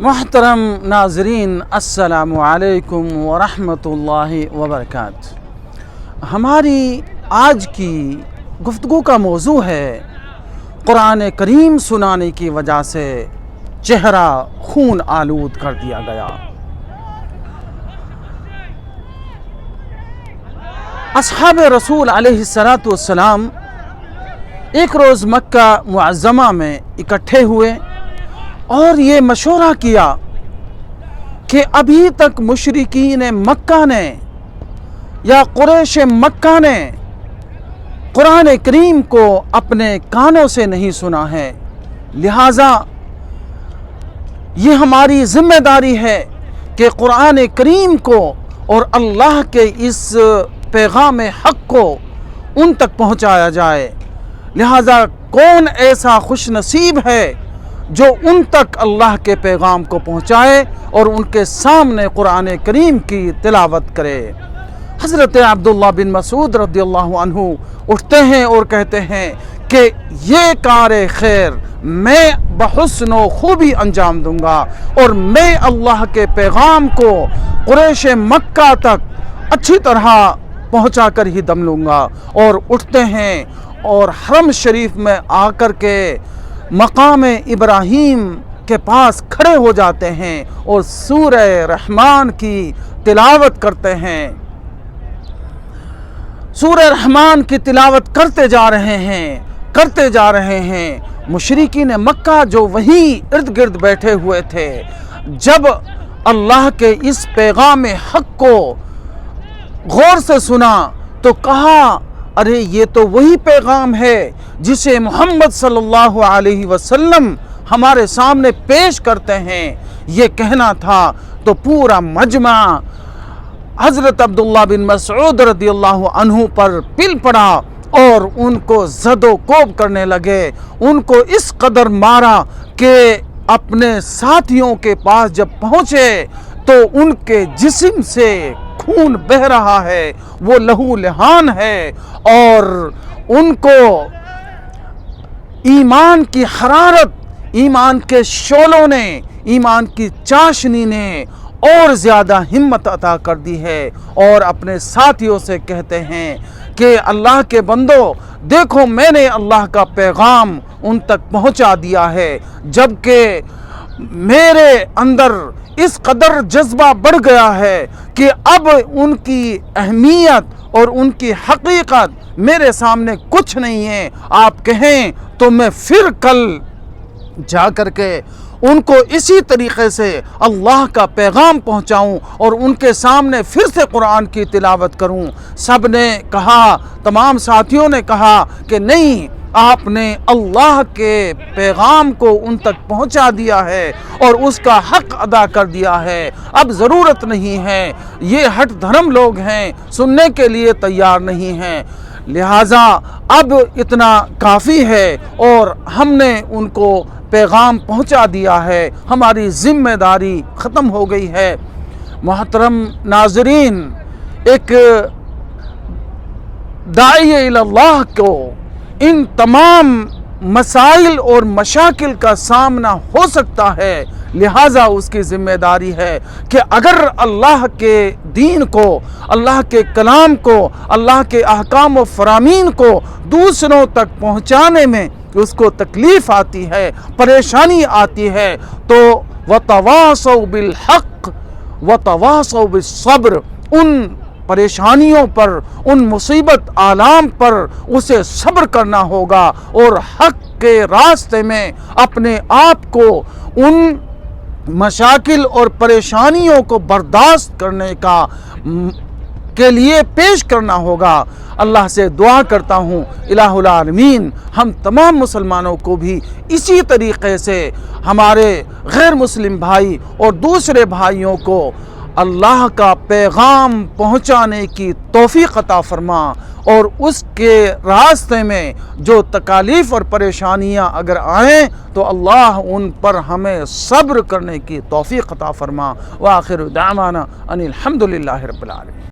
محترم ناظرین، السلام علیکم ورحمۃ اللہ وبرکاتہ۔ ہماری آج کی گفتگو کا موضوع ہے قرآن کریم سنانے کی وجہ سے چہرہ خون آلود کر دیا گیا۔ اصحاب رسول علیہ السلام ایک روز مکہ معظمہ میں اکٹھے ہوئے اور یہ مشورہ کیا کہ ابھی تک مشرکین مکہ نے یا قریش مکہ نے قرآن کریم کو اپنے کانوں سے نہیں سنا ہے، لہٰذا یہ ہماری ذمہ داری ہے کہ قرآن کریم کو اور اللہ کے اس پیغام حق کو ان تک پہنچایا جائے۔ لہٰذا کون ایسا خوش نصیب ہے جو ان تک اللہ کے پیغام کو پہنچائے اور ان کے سامنے قرآن کریم کی تلاوت کرے۔ حضرت عبداللہ بن مسعود رضی اللہ عنہ اٹھتے ہیں اور کہتے ہیں کہ یہ کار خیر میں بحسن و خوبی انجام دوں گا اور میں اللہ کے پیغام کو قریش مکہ تک اچھی طرح پہنچا کر ہی دم لوں گا۔ اور اٹھتے ہیں اور حرم شریف میں آ کر کے مقام ابراہیم کے پاس کھڑے ہو جاتے ہیں اور سورہ رحمان کی تلاوت کرتے ہیں۔ سورہ رحمان کی تلاوت کرتے جا رہے ہیں۔ مشرکین مکہ جو وہیں ارد گرد بیٹھے ہوئے تھے، جب اللہ کے اس پیغام حق کو غور سے سنا تو کہا، ارے یہ تو وہی پیغام ہے جسے محمد صلی اللہ علیہ وسلم ہمارے سامنے پیش کرتے ہیں۔ یہ کہنا تھا تو پورا مجمع حضرت عبداللہ بن مسعود رضی اللہ عنہ پر پل پڑا اور ان کو زد و کوب کرنے لگے، ان کو اس قدر مارا کہ اپنے ساتھیوں کے پاس جب پہنچے تو ان کے جسم سے خون بہہ رہا ہے، وہ لہو لہان ہے اور ان کو ایمان کی حرارت، ایمان کے شعلوں نے، ایمان کی چاشنی نے اور زیادہ ہمت عطا کر دی ہے، اور اپنے ساتھیوں سے کہتے ہیں کہ اللہ کے بندو دیکھو، میں نے اللہ کا پیغام ان تک پہنچا دیا ہے، جبکہ میرے اندر اس قدر جذبہ بڑھ گیا ہے کہ اب ان کی اہمیت اور ان کی حقیقت میرے سامنے کچھ نہیں ہے۔ آپ کہیں تو میں پھر کل جا کر کے ان کو اسی طریقے سے اللہ کا پیغام پہنچاؤں اور ان کے سامنے پھر سے قرآن کی تلاوت کروں۔ سب نے کہا، تمام ساتھیوں نے کہا کہ نہیں، آپ نے اللہ کے پیغام کو ان تک پہنچا دیا ہے اور اس کا حق ادا کر دیا ہے، اب ضرورت نہیں ہے، یہ ہٹ دھرم لوگ ہیں، سننے کے لیے تیار نہیں ہیں، لہٰذا اب اتنا کافی ہے اور ہم نے ان کو پیغام پہنچا دیا ہے، ہماری ذمہ داری ختم ہو گئی ہے۔ محترم ناظرین، ایک داعی اللہ کو ان تمام مسائل اور مشاکل کا سامنا ہو سکتا ہے، لہٰذا اس کی ذمہ داری ہے کہ اگر اللہ کے دین کو، اللہ کے کلام کو، اللہ کے احکام و فرامین کو دوسروں تک پہنچانے میں اس کو تکلیف آتی ہے، پریشانی آتی ہے، تو وَتَوَاصَوْا بِالْحَقِّ وَتَوَاصَوْا بِالصَّبْرِ، ان پریشانیوں پر، ان مصیبت آلام پر اسے صبر کرنا ہوگا اور حق کے راستے میں اپنے آپ کو ان مشاکل اور پریشانیوں کو برداشت کرنے کے لیے پیش کرنا ہوگا۔ اللہ سے دعا کرتا ہوں الہ العالمین ہم تمام مسلمانوں کو بھی اسی طریقے سے ہمارے غیر مسلم بھائی اور دوسرے بھائیوں کو اللہ کا پیغام پہنچانے کی توفیق عطا فرما، اور اس کے راستے میں جو تکالیف اور پریشانیاں اگر آئیں تو اللہ ان پر ہمیں صبر کرنے کی توفیق عطا فرما۔ وآخر دعوانا ان الحمدللہ رب العالمین۔